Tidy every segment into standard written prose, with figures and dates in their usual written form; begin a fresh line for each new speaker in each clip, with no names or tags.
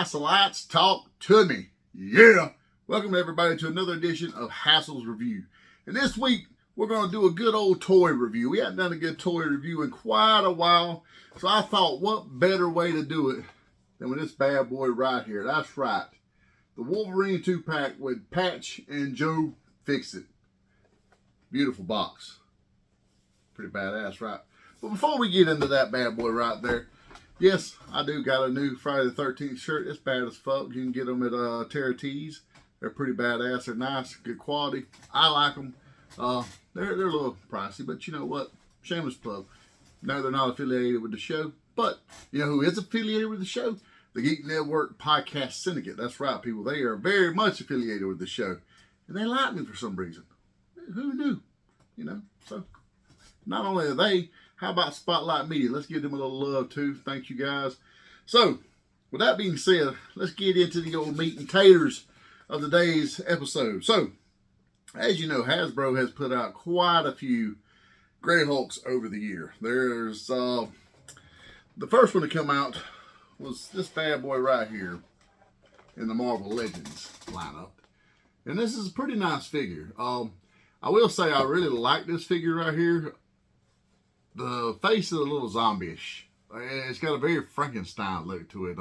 Hasselites, talk to me. Yeah. Welcome everybody to another edition of Hassel's Review. And this week, we're going to do a good old toy review. We haven't done a good toy review in quite a while. So I thought, what better way to do it than with this bad boy right here. That's right. The Wolverine 2-pack with Patch and Joe Fixit. Beautiful box. Pretty badass, right? But before we get into that bad boy right there, yes, I do got a new Friday the 13th shirt. It's bad as fuck. You can get them at Terra Tees. They're pretty badass. They're nice, good quality. I like them. They're a little pricey, but you know what? Shameless plug. No, they're not affiliated with the show. But you know who is affiliated with the show? The Geek Network Podcast Syndicate. That's right, people. They are very much affiliated with the show. And they like me for some reason. Who knew? You know, so not only are they, how about Spotlight Media? Let's give them a little love too. Thank you guys. So, with that being said, let's get into the old meat and taters of today's episode. So, as you know, Hasbro has put out quite a few Grey Hulks over the year. There's the first one to come out was this bad boy right here in the Marvel Legends lineup. And this is a pretty nice figure. I will say I really like this figure right here. The face is a little zombie-ish. It's got a very Frankenstein look to it,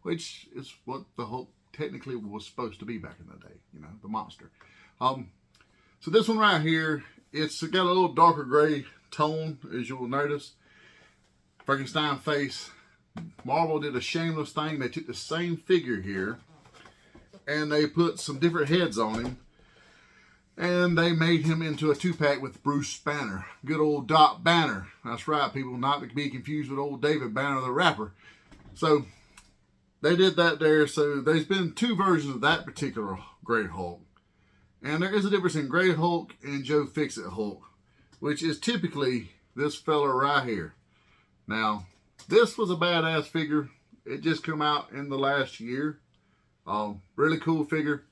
which is what the Hulk technically was supposed to be back in the day, you know, the monster. So this one right here, it's got a little darker gray tone, as you will notice. Frankenstein face. Marvel did a shameless thing. They took the same figure here, and they put some different heads on him. And they made him into a 2-pack with Bruce Banner. Good old Doc Banner. That's right, people. Not to be confused with old David Banner, the rapper. So, they did that there. So, there's been two versions of that particular Grey Hulk. And there is a difference in Grey Hulk and Joe Fixit Hulk, which is typically this fella right here. Now, this was a badass figure. It just came out in the last year. Really cool figure.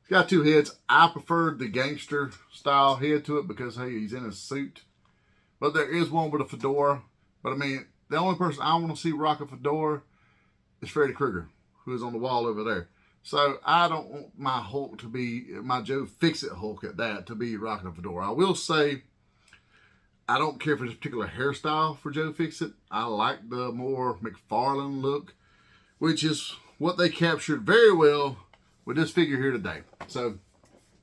It's got two heads. I preferred the gangster style head to it because, hey, he's in a suit. But there is one with a fedora. But, I mean, the only person I want to see rock a fedora is Freddy Krueger, who is on the wall over there. So, I don't want my Hulk to be, my Joe Fixit Hulk at that, to be rocking a fedora. I will say, I don't care for this particular hairstyle for Joe Fixit. I like the more McFarlane look, which is what they captured very well with this figure here today. So,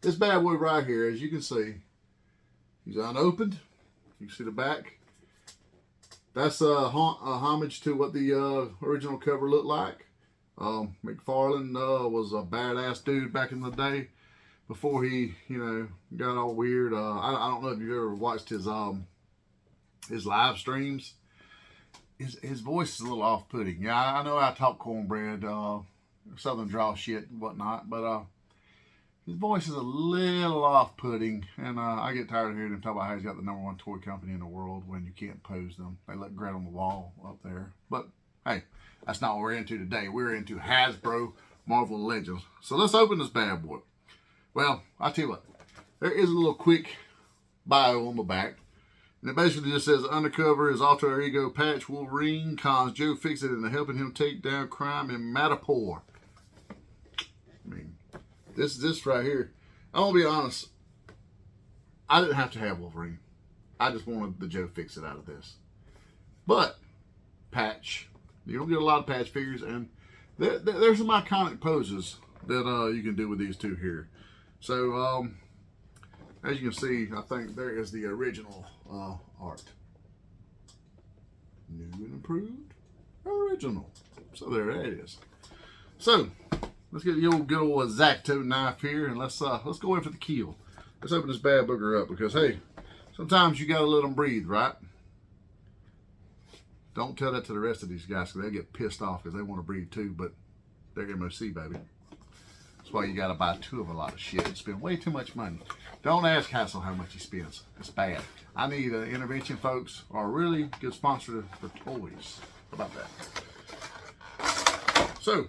this bad boy right here, as you can see, he's unopened. You can see the back. That's a homage to what the original cover looked like. McFarlane was a badass dude back in the day before he, you know, got all weird. I don't know if you've ever watched his live streams. His voice is a little off-putting. Yeah, I know I talk cornbread, Southern draw shit and whatnot, but his voice is a little off-putting, and I get tired of hearing him talk about how he's got the #1 toy company in the world when you can't pose them. They look great on the wall up there. But, hey, that's not what we're into today. We're into Hasbro Marvel Legends. So let's open this bad boy. Well, I'll tell you what. There is a little quick bio on the back. And it basically just says, undercover is alter ego Patch Wolverine cons Joe Fixit into helping him take down crime in Matapor. I mean, this right here. I'm going to be honest. I didn't have to have Wolverine. I just wanted the Joe Fixit out of this. But, Patch. You don't get a lot of Patch figures. And there's some iconic poses that you can do with these two here. So, as you can see, I think there is the original art. New and improved original. So there it is. So let's get the old good old X-Acto knife here and let's go in for the kill. Let's open this bad booger up because, hey, sometimes you gotta let them breathe, right? Don't tell that to the rest of these guys because they get pissed off because they want to breathe too, but they're MOC, baby. That's why you gotta buy two of a lot of shit and spend way too much money. Don't ask Hassel how much he spends. It's bad. I need an intervention, folks, or a really good sponsor for toys. How about that? So,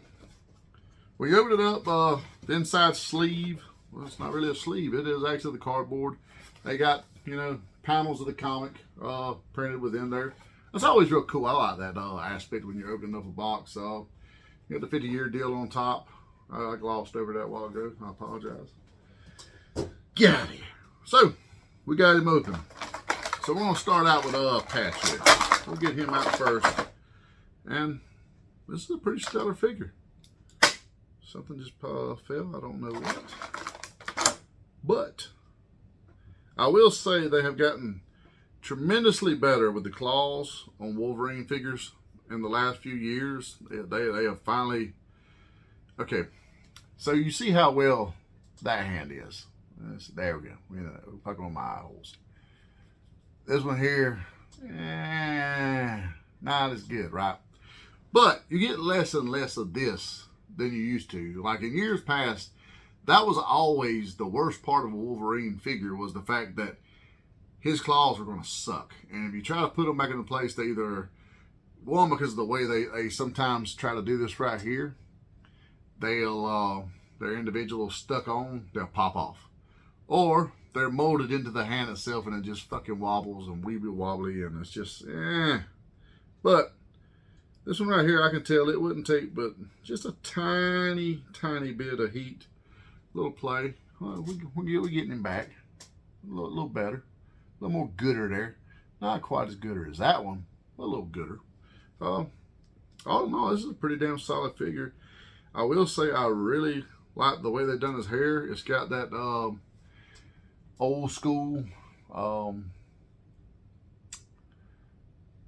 we open it up, the inside sleeve. Well, it's not really a sleeve. It is actually the cardboard. They got, you know, panels of the comic printed within there. That's always real cool. I like that aspect when you're opening up a box. You got the 50-year deal on top. I glossed over that a while ago. I apologize. Get out of here. So, we got him open. So we're going to start out with Patch here. We'll get him out first. And this is a pretty stellar figure. Something just fell. I don't know what. But I will say they have gotten tremendously better with the claws on Wolverine figures in the last few years. They have finally... Okay, so you see how well that hand is. There we go. We're poking on my eye holes. This one here, not as good, right? But you get less and less of this than you used to. Like in years past, that was always the worst part of a Wolverine figure, was the fact that his claws are going to suck. And if you try to put them back into place, they either, one, because of the way they sometimes try to do this right here, they'll, their individual stuck on, they'll pop off. Or they're molded into the hand itself and it just fucking wobbles and weebly wobbly and it's just, But this one right here, I can tell it wouldn't take but just a tiny, tiny bit of heat. Little play. We're getting him back. A little better. A little more gooder there. Not quite as gooder as that one. A little gooder. All in all, this is a pretty damn solid figure. I will say I really like the way they've done his hair. It's got that old school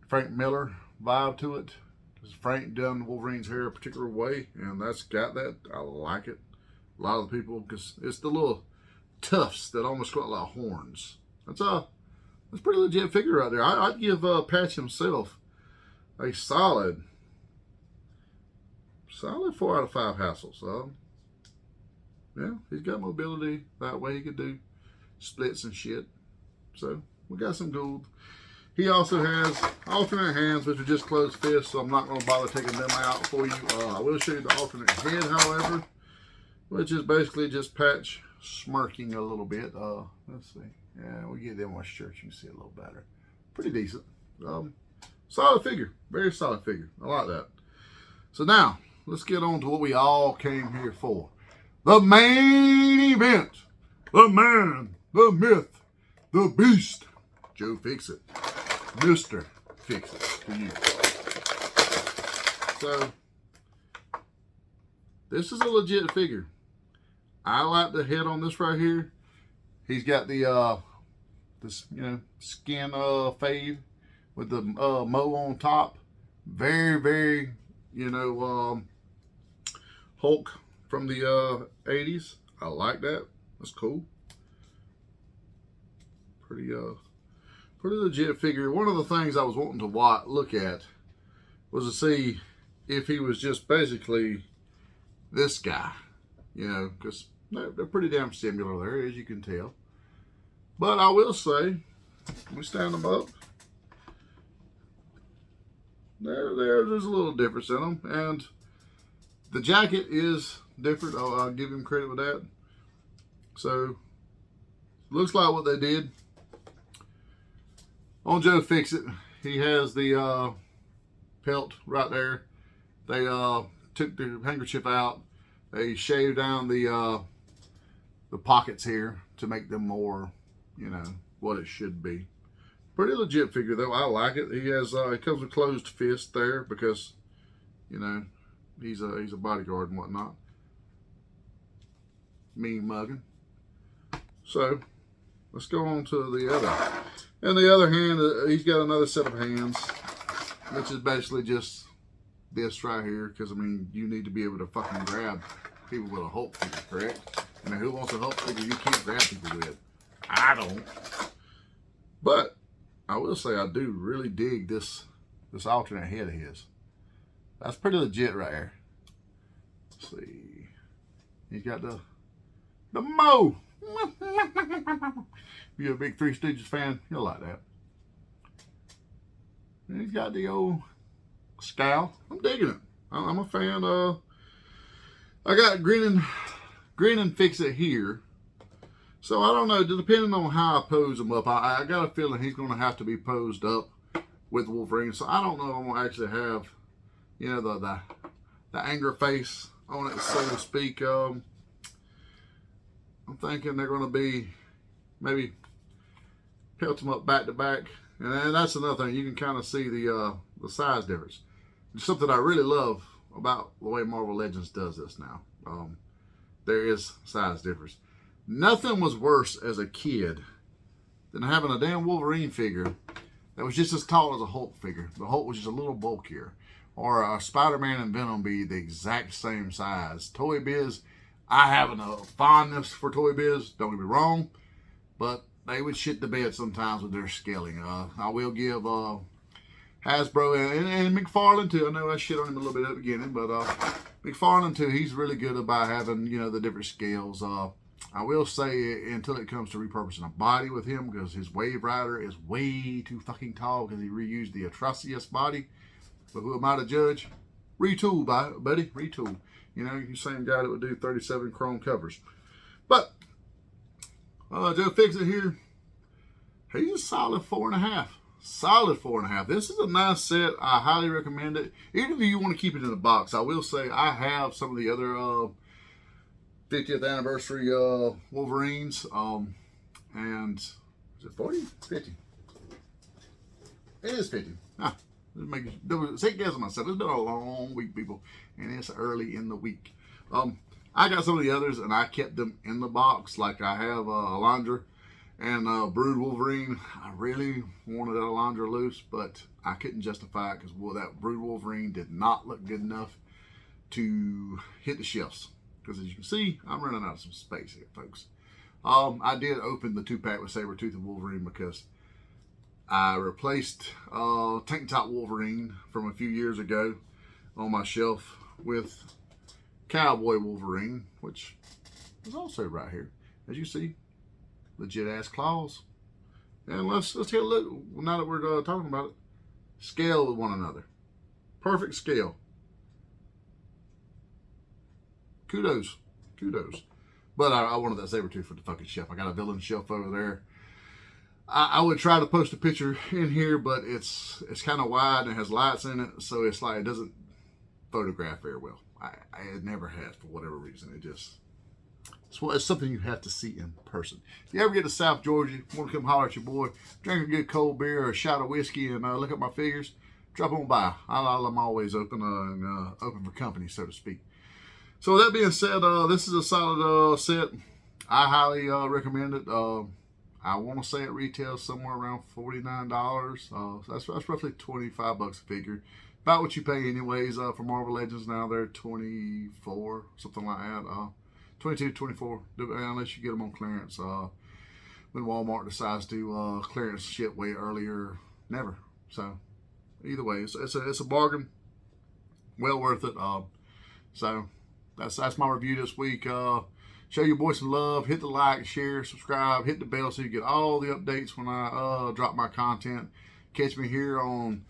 Frank Miller vibe to it. Because Frank done Wolverine's hair a particular way, and that's got that. I like it. A lot of the people, because it's the little tufts that almost got like horns. That's a pretty legit figure right there. I'd give Patch himself a solid 4 out of 5 Hassel. So yeah, he's got mobility. That way he could do splits and shit. So we got some gold. He also has alternate hands, which are just closed fists, so I'm not going to bother taking them out for you. I will show you the alternate head, however, which is basically just Patch smirking a little bit. Let's see. Yeah, we get them on shirt. You can see it a little better. Pretty decent. Solid figure. Very solid figure. I like that. So now, let's get on to what we all came here for. The main event. The man, the myth, the beast. Joe Fixit. Mr. Fixit to you. So, this is a legit figure. I like the head on this right here. He's got the this skin fade with the mo on top. Very, very Hulk from the 80s. I like that. That's cool. Pretty legit figure. One of the things I was wanting to look at was to see if he was just basically this guy, because they're pretty damn similar there, as you can tell. But I will say, we stand them up. There's a little difference in them, and the jacket is different. I'll give him credit with that. So, looks like what they did on Joe Fixit. He has the pelt right there. They took the handkerchief out. They shaved down the pockets here to make them more, what it should be. Pretty legit figure though. I like it. He has it comes with closed fist there because, he's a bodyguard and whatnot. Mean mugging. So let's go on to the other. And the other hand, he's got another set of hands, which is basically just this right here. Because, you need to be able to fucking grab people with a Hulk figure, correct? Who wants a Hulk figure you can't grab people with? I don't. But I will say I do really dig this alternate head of his. That's pretty legit right here. Let's see. He's got the mo. If you're a big Three Stooges fan, you'll like that. And he's got the old scowl. I'm digging it. I'm a fan. I got grinning Fixit here. So I don't know, depending on how I pose him up, I got a feeling he's going to have to be posed up with Wolverine. So I don't know if I'm going to actually have, the anger face on it, so to speak. I'm thinking they're going to be maybe pelt them up back to back. And that's another thing. You can kind of see the size difference. It's something I really love about the way Marvel Legends does this now. There is size difference. Nothing was worse as a kid than having a damn Wolverine figure that was just as tall as a Hulk figure. The Hulk was just a little bulkier. Or a Spider-Man and Venom be the exact same size. Toy Biz, I have a fondness for Toy Biz, don't get me wrong, but they would shit the bed sometimes with their scaling. I will give Hasbro and McFarlane too. I know I shit on him a little bit at the beginning, but McFarlane too, he's really good about having, you know, the different scales. I will say, until it comes to repurposing a body with him, because his Wave Rider is way too fucking tall because he reused the Atrocious body. But who am I to judge? Retool, buddy. Retool. You know, you're the same guy that would do 37 chrome covers. But, Joe Fixit here, he's a solid 4.5. Solid 4.5. This is a nice set. I highly recommend it. Even if you want to keep it in a box, I will say I have some of the other 50th anniversary Wolverines. And is it 40? 50. It is 50. Take guess myself. It's been a long week, people, and it's early in the week. I got some of the others, and I kept them in the box. Like I have Alondra and Brood Wolverine. I really wanted that Alondra loose, but I couldn't justify it because, well, that Brood Wolverine did not look good enough to hit the shelves. Because as you can see, I'm running out of some space here, folks. I did open the 2-pack with Sabretooth and Wolverine because I replaced Tank Top Wolverine from a few years ago on my shelf with Cowboy Wolverine, which is also right here. As you see, legit ass claws. And let's take a look, now that we're talking about it, scale with one another. Perfect scale. Kudos. But I wanted that Sabretooth for the fucking shelf. I got a villain shelf over there. I would try to post a picture in here, but it's kind of wide and it has lights in it, so it's like it doesn't photograph very well. It never has for whatever reason. It's something you have to see in person. If you ever get to South Georgia, want to come holler at your boy, drink a good cold beer or a shot of whiskey, and look at my figures, drop on by. I'm always open and open for company, so to speak. So that being said, this is a solid set. I highly recommend it. I want to say it retails somewhere around $49. So that's roughly $25 a figure. About what you pay anyways for Marvel Legends now. They're $24, something like that. $22, $24, unless you get them on clearance. When Walmart decides to clearance shit way earlier, never. So either way, it's a bargain. Well worth it. So that's my review this week. Show your boy some love. Hit the like, share, subscribe, hit the bell so you get all the updates when I drop my content. Catch me here on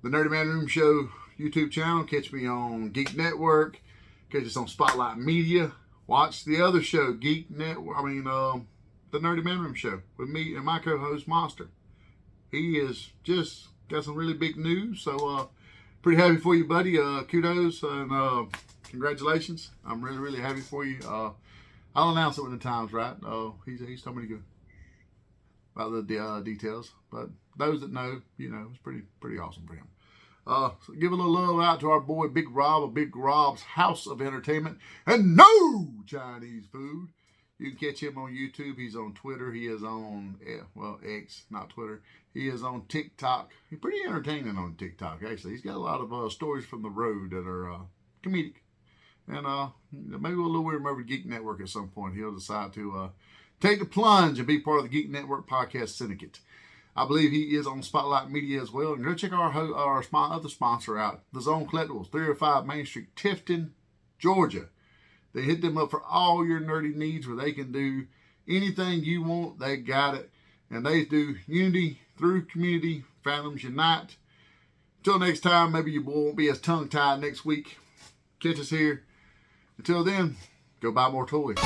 the Nerdy Man Room Show YouTube channel. Catch me on Geek Network. Catch us on Spotlight Media. Watch the other show, Geek Network. The Nerdy Man Room Show with me and my co-host Monster. He is just got some really big news. So pretty happy for you, buddy. Kudos and congratulations. I'm really, really happy for you. I'll announce it when the time's right. He's told me to go about the details. But those that know, you know, it's pretty awesome for him. So give a little love out to our boy Big Rob of Big Rob's House of Entertainment and no Chinese food. You can catch him on YouTube. He's on Twitter. He is on, X, not Twitter. He is on TikTok. He's pretty entertaining on TikTok, actually. He's got a lot of stories from the road that are comedic. And maybe we'll lure him over to Geek Network at some point. He'll decide to take the plunge and be part of the Geek Network podcast syndicate. I believe he is on Spotlight Media as well. And go check our other sponsor out, The Zone Collectibles, 305 Main Street, Tifton, Georgia. They hit them up for all your nerdy needs where they can do anything you want. They got it. And they do unity through community. Fandoms unite. Until next time, maybe your boy won't be as tongue-tied next week. Catch us here. Until then, go buy more toys.